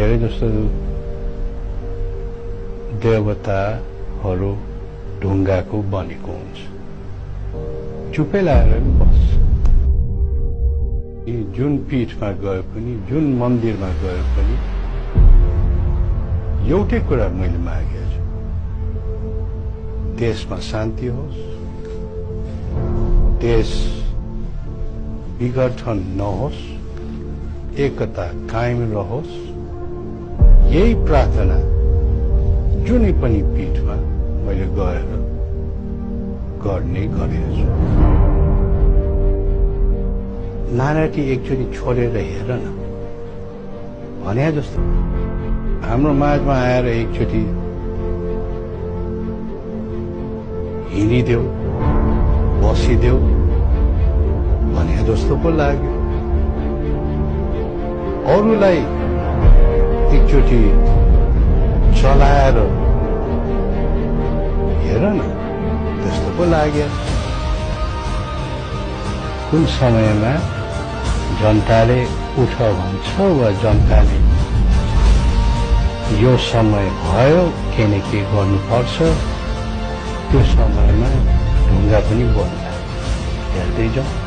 धेरै जस्तो देवताहरू ढुङ्गाको बनेको हुन्छ, चुपै लगाएर पनि बस्छ। जुन पीठमा गए पनि, जुन मन्दिरमा गए पनि एउटै कुरा मैले मागेको छु, देशमा शान्ति होस्, देश विघटन नहोस्, एकता कायम रहोस्। यही प्रार्थना जुनै पनि पीठमा मैले गएर गर्ने गरेको छु। नारायणी एकचोटि छोडेर हेर न भने जस्तो हाम्रो माझमा आएर एकचोटि हिँडिदेऊ, बसिदेऊ भने जस्तो पो लाग्यो। अरूलाई एकचोटि चलाएर हेर न त्यस्तो पो लाग्यो। कुन समयमा जनताले उठ भन्छ वा जनताले यो समय भयो के न के गर्नुपर्छ, त्यो समयमा ढुङ्गा पनि बोल्ला। हेर्दै जाउँ।